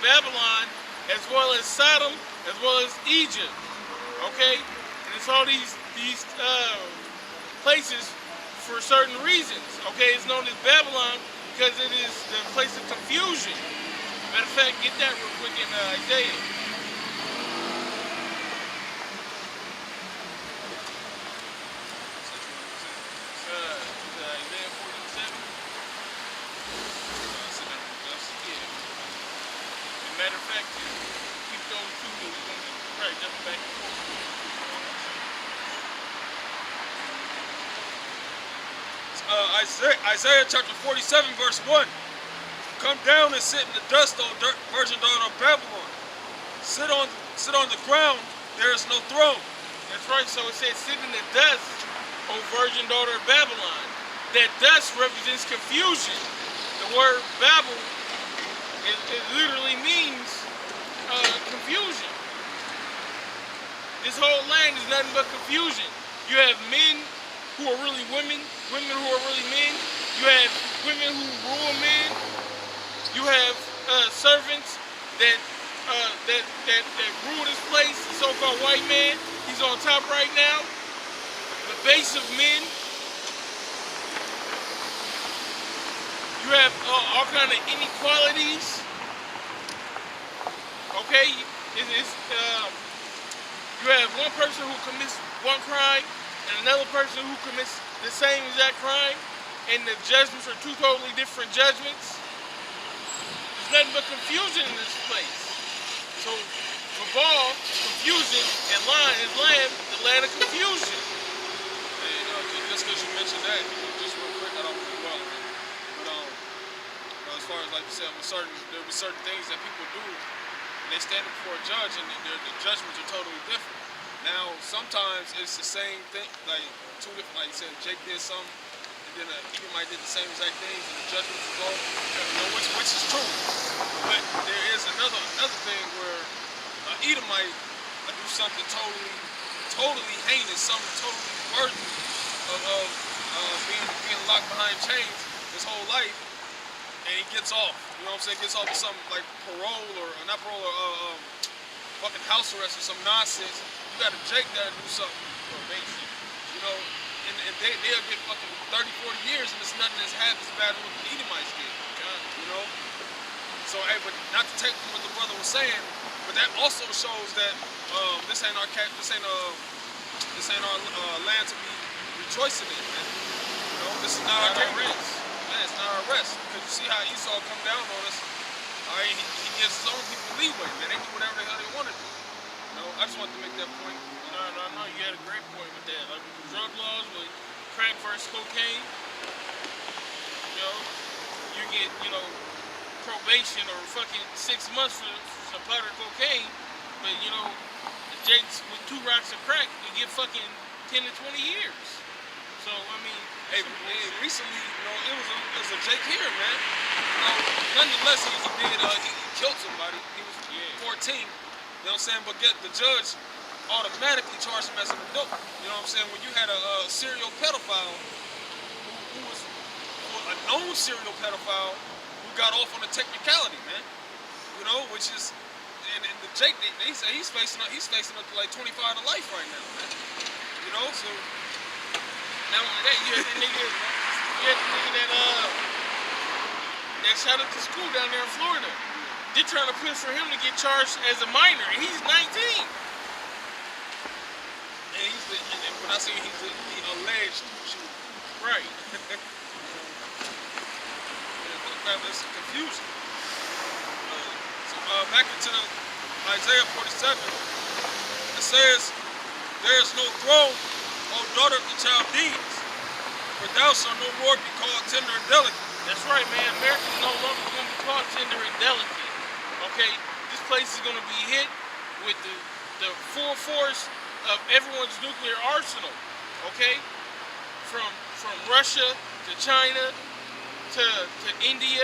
Babylon, as well as Sodom, as well as Egypt. Okay, and it's all these places for certain reasons. Okay, it's known as Babylon because it is the place of confusion. Matter of fact, get that real quick in Isaiah. Isaiah 47. Yeah. Matter of fact, keep those two because we're going to be probably jumping back and forth. Isaiah chapter 47, verse 1. Come down and sit in the dust, O virgin daughter of Babylon. Sit on the ground, there is no throne. That's right, so it says sit in the dust, O virgin daughter of Babylon. That dust represents confusion. The word Babel, it literally means confusion. This whole land is nothing but confusion. You have men who are really women, women who are really men. You have women who rule men. You have servants that rule this place. The so-called white man, he's on top right now. The base of men. You have all kind of inequalities. Okay, you have one person who commits one crime and another person who commits the same exact crime, and the judgments are two totally different judgments. There's nothing but confusion in this place. So, for Baal, confusion, and land, the land of confusion. And, just because you mentioned that, just real quick, I don't really well, but as far as like you said, there'll be certain things that people do, and they stand before a judge, and the judgments are totally different. Now, sometimes it's the same thing, like two different, like you said, Jake did something, and then Edomite did the same exact things, and the judgment was all, which is true. But there is another thing where Edomite do something totally heinous, something totally worthy of being locked behind chains his whole life, and he gets off. You know what I'm saying? Gets off with something like parole or not parole or fucking house arrest or some nonsense. You got a Jake that'll do something probation, you know, and they'll get fucking 30, 40 years, and it's nothing that's half as bad as what the Edomites did, you know. So, hey, but not to take what the brother was saying, but that also shows that this ain't our land to be rejoicing in, man. You know, this is not our rest. Man, it's not our rest. Because you see how Esau come down on us. All right, he gives his own people leeway, man. They do whatever the hell they want to do. You know, I just wanted to make that point. No, you had a great point with that. Like with the drug laws, with crack versus cocaine, you know, you get, probation or fucking 6 months for some powder cocaine, but, the Jakes with 2 rocks of crack, you get fucking 10 to 20 years. So, I mean, hey, recently, it was a Jake here, man. Nonetheless, he killed somebody. He was 14. You know what I'm saying? But the judge automatically charged him as an adult. You know what I'm saying? When you had a serial pedophile who was a known serial pedophile who got off on a technicality, man. You know, which is, and the Jake, they say he's facing up to like 25 to life right now, man. You know, so not only that, you had the nigga that shot up the school down there in Florida. They're trying to push for him to get charged as a minor, and he's 19. And when I say he's the alleged shooter. Right. That's confusion. So back into Isaiah 47, it says, there is no throne, O daughter of the Chaldeans, for thou shalt no more be called tender and delicate. That's right, man. America's no longer going to be called tender and delicate. Okay? This place is going to be hit with the full force of everyone's nuclear arsenal. Okay? From Russia to China to India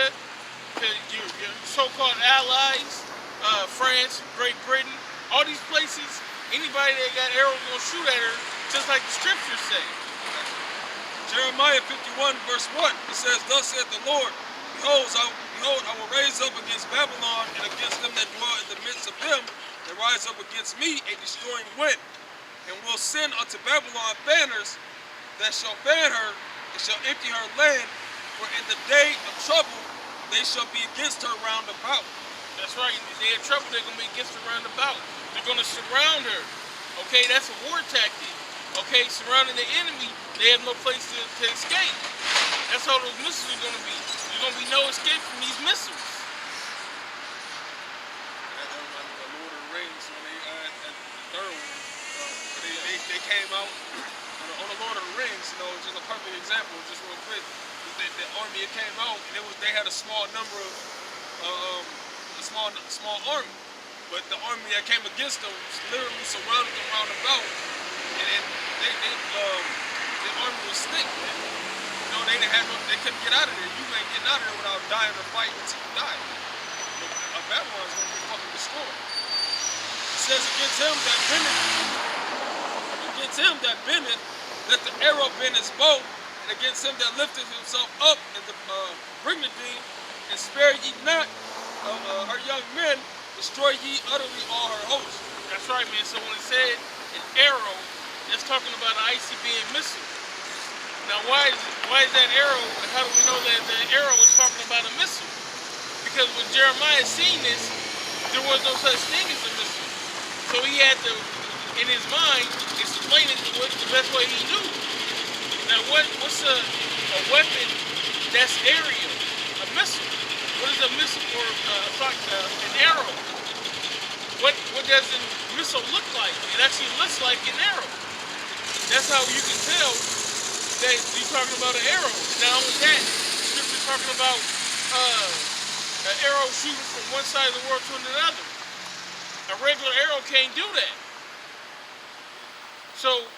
to your so-called allies, France, Great Britain, all these places, anybody that got arrows gonna shoot at her, just like the scriptures say. Jeremiah 51 verse 1, it says, thus saith the Lord, Behold, I will raise up against Babylon and against them that dwell in the midst of them, and rise up against me a destroying wind, and will send unto Babylon banners that shall ban her, and shall empty her land, for in the day of trouble they shall be against her round about. That's right. In the day of trouble, they're going to be against her round about. They're going to surround her. Okay, that's a war tactic. Okay, surrounding the enemy, they have no place to escape. That's how those missiles are going to be. There's going to be no escape from these missiles. That reminds me of Lord of the Rings when they at the third one. They came out on the Lord of the Rings, you know, just a perfect example, just real quick. The army that came out, and they had a small number of a small army, but the army that came against them literally surrounded them round about, and the army was thick, man. You know, they couldn't get out of there. You ain't getting out of there without dying or fighting until you die. Babylon's gonna be fucking destroyed. It says against him that bendeth, let the arrow bend his bow, and against him that lifteth himself up in the brigandine, and spare ye not her young men, destroy ye utterly all her hosts. That's right, man. So when it said an arrow, it's talking about an ICBM missile. Now, why is that arrow, and how do we know that the arrow is talking about a missile? Because when Jeremiah seen this, there was no such thing as a missile. So he had to, in his mind, explain it the best way he knew. Now, what's a weapon that's aerial? A missile. What is a missile or an arrow? What does a missile look like? It actually looks like an arrow. That's how you can tell that you're talking about an arrow. Not only that, the scripture's talking about an arrow shooting from one side of the world to another. A regular arrow can't do that. So,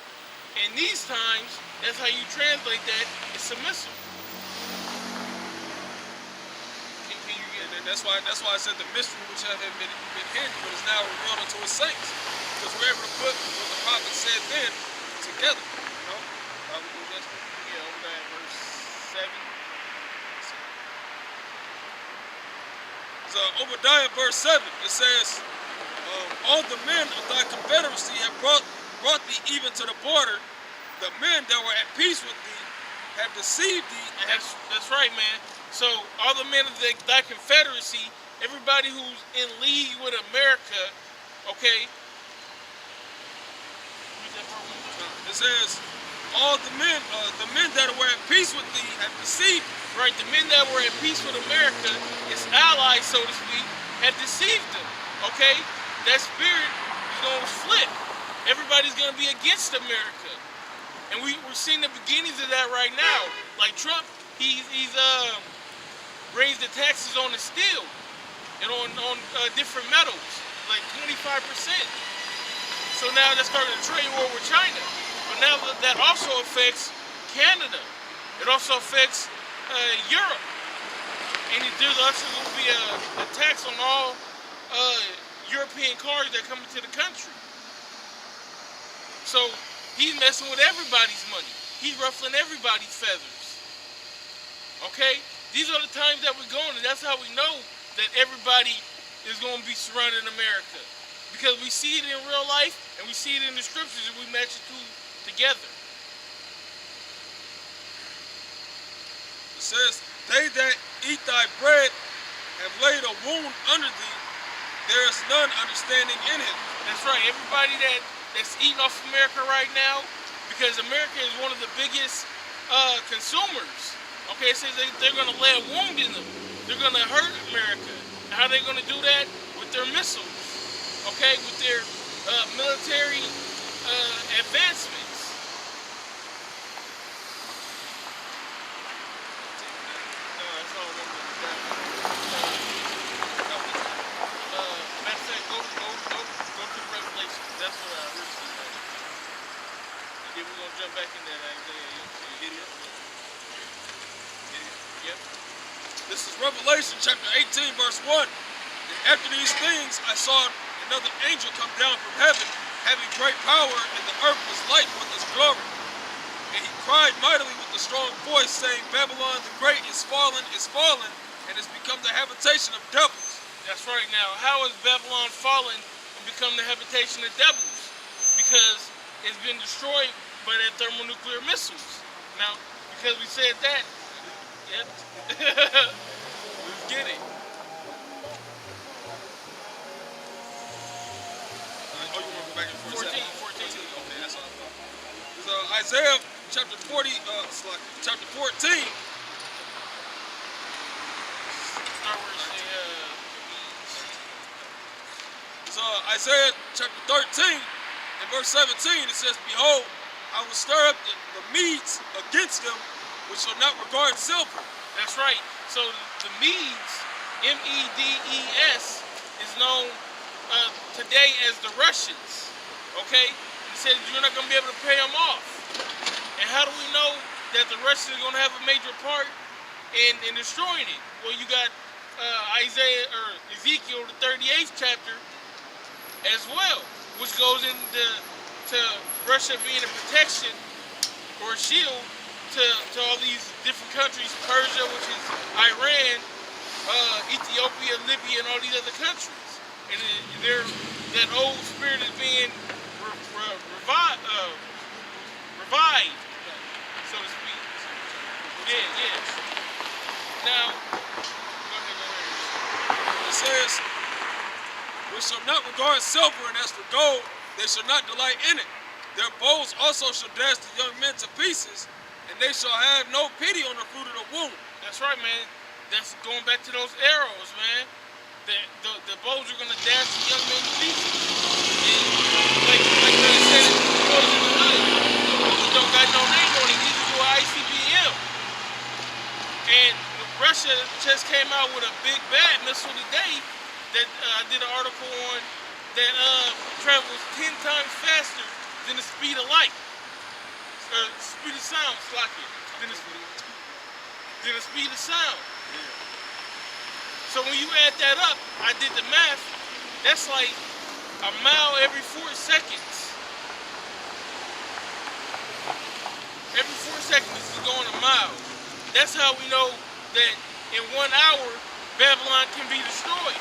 in these times, that's how you translate that. It's a missile. And that's why I said the mystery which had been hidden, but is now revealed unto his saints. Because we're able to put what the prophet said then together. You know? Yeah, over there, verse 7. So Obadiah verse 7, it says, all the men of thy confederacy have brought thee even to the border. The men that were at peace with thee have deceived thee. And that's right, man. So all the men of thy confederacy, everybody who's in league with America, okay? It says, all the men that were at peace with thee have deceived. Right, the men that were at peace with America, its allies, so to speak, have deceived them. Okay? That spirit is going to flip. Everybody's going to be against America. And we're seeing the beginnings of that right now. Like Trump, he's raised the taxes on the steel and on different metals, like 25%. So now they're starting a trade war with China. But now that also affects Canada. It also affects Europe. And there's also going to be a tax on all European cars that come into the country. So he's messing with everybody's money. He's ruffling everybody's feathers. Okay? These are the times that we're going, and that's how we know that everybody is going to be surrounded in America. Because we see it in real life, and we see it in the scriptures, and we match the two together. It says, they that eat thy bread have laid a wound under thee. There is none understanding in it. That's right. Everybody that's eating off America right now, because America is one of the biggest consumers. Okay, it says they're going to lay a wound in them. They're going to hurt America. And how are they going to do that? With their missiles. Okay, with their military advancements. That's all I'm going to matter of fact, go to Revelation. That's what I originally know. And then we're going to jump back in that Isaiah. Idiot. Yep. This is Revelation chapter 18, verse 1. And after these things, I saw another angel come down from heaven, having great power, and the earth was light with his glory. And he cried mightily with a strong voice, saying, Babylon the great is fallen, and it's become the habitation of devils. That's right. Now, how has Babylon fallen and become the habitation of devils? Because it's been destroyed by their thermonuclear missiles. Now, because we said that, yep. Let's get it. Oh, you want to go back and 14. Okay, that's all I thought. It's Isaiah chapter 40, chapter 14. It's Isaiah chapter 13 and verse 17. It says, "Behold, I will stir up the Medes against them, which shall not regard silver." That's right. So the Medes, MEDES, is known today as the Russians. Okay? He said you're not going to be able to pay them off. And how do we know that the Russians are going to have a major part in destroying it? Well, you got Ezekiel, the 38th chapter, as well, which goes into Russia being a protection or a shield to all these different countries, Persia, which is Iran, Ethiopia, Libya, and all these other countries. And that old spirit is being revived, so to speak. Yeah. Now, go ahead. It says, "Which shall not regard silver, and as for gold, they shall not delight in it. Their bows also shall dash the young men to pieces, and they shall have no pity on the fruit of the womb." That's right, man. That's going back to those arrows, man. The bows are going to dash the young men to pieces. And like I said, it goes in the hood. It don't got no name on it. These are your ICBM. And Russia just came out with a big bad missile today that I did an article on that travels 10 times faster than the speed of light. Speed of sound, than the speed of sound. So when you add that up, I did the math, that's like a mile every 4 seconds. Every 4 seconds is going a mile. That's how we know that in 1 hour, Babylon can be destroyed.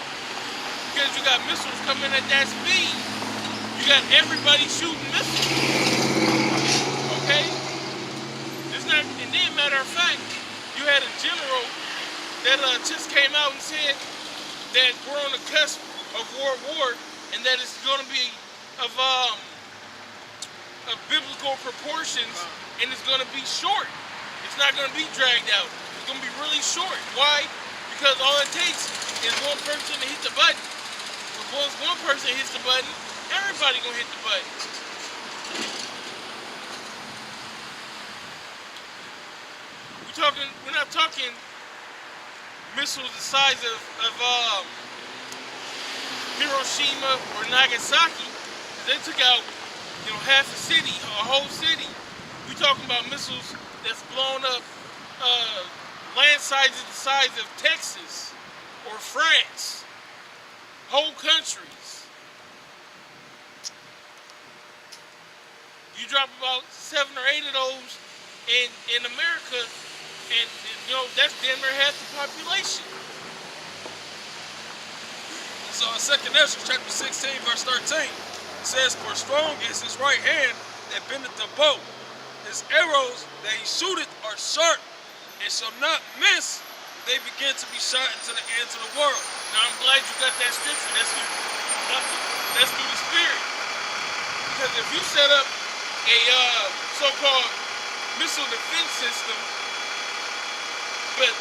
Because you got missiles coming at that speed. You got everybody shooting missiles. Okay? And then, matter of fact, you had a general that just came out and said that we're on the cusp of World War and that it's going to be of biblical proportions and it's going to be short. It's not going to be dragged out. It's going to be really short. Why? Because all it takes is one person to hit the button. Once one person hits the button, everybody going to hit the button. We're not talking missiles the size of Hiroshima or Nagasaki. They took out, half a city, a whole city. We're talking about missiles that's blown up land sizes the size of Texas or France, whole countries. You drop about 7 or 8 of those in America, and that's damn near half the population. So in 2 Ezra chapter 16, verse 13, it says, "For strong is his right hand that bendeth the bow. His arrows that he shooteth are sharp, and shall not miss. They begin to be shot into the ends of the world." Now I'm glad you got that scripture. That's through the Spirit. Because if you set up a so-called missile defense system, but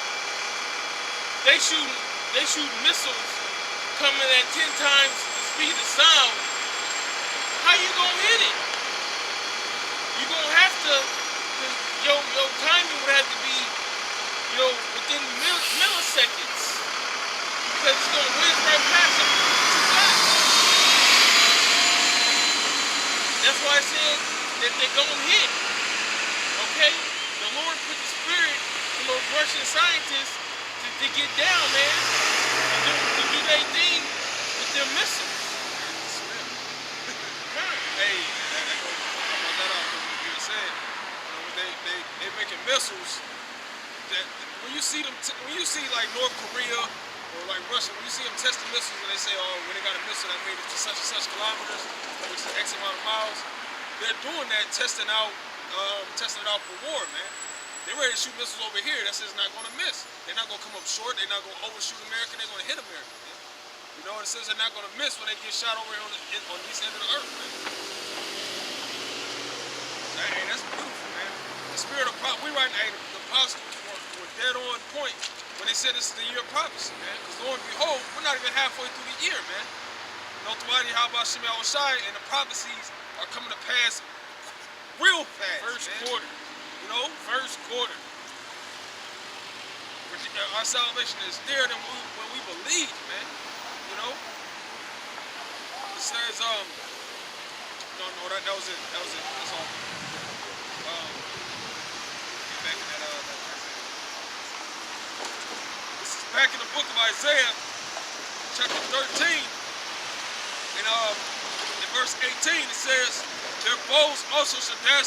they shoot missiles coming at 10 times the speed of sound, how you gonna hit it? You gonna have to, your timing would have to be, within milliseconds, because it's gonna whiz right past them. That's why I said that they're gonna hit. Okay? The Lord put the spirit in those Russian scientists to get down, man, to do their thing with their missiles. Hey, that goes about that out, because you said, they making missiles. when you see them, when you see like North Korea or like Russia, when you see them testing missiles and they say, oh, when they got a missile that made it to such and such kilometers, which is X amount of miles, they're doing that, testing it out for war, man. They're ready to shoot missiles over here. That says it's not going to miss. They're not going to come up short. They're not going to overshoot America. They're going to hit America, man. You know, it says they're not going to miss when they get shot over here on this end of the earth, man. Hey, that's beautiful, man. The spirit of prophecy. We right now, the apostles were dead on point when they said this is the year of prophecy, man. Because lo and behold, we're not even halfway through the year, man. No Thwadi, how about Shemi Oshai, and the prophecies are coming to pass real fast. First man. quarter. You know? First quarter. Our salvation is nearer than when we believe, man. You know? It says, no, that was it. That was it. That's all. Get back in that, this is back in the book of Isaiah, chapter 13. And in verse 18, it says, their bows also shall dash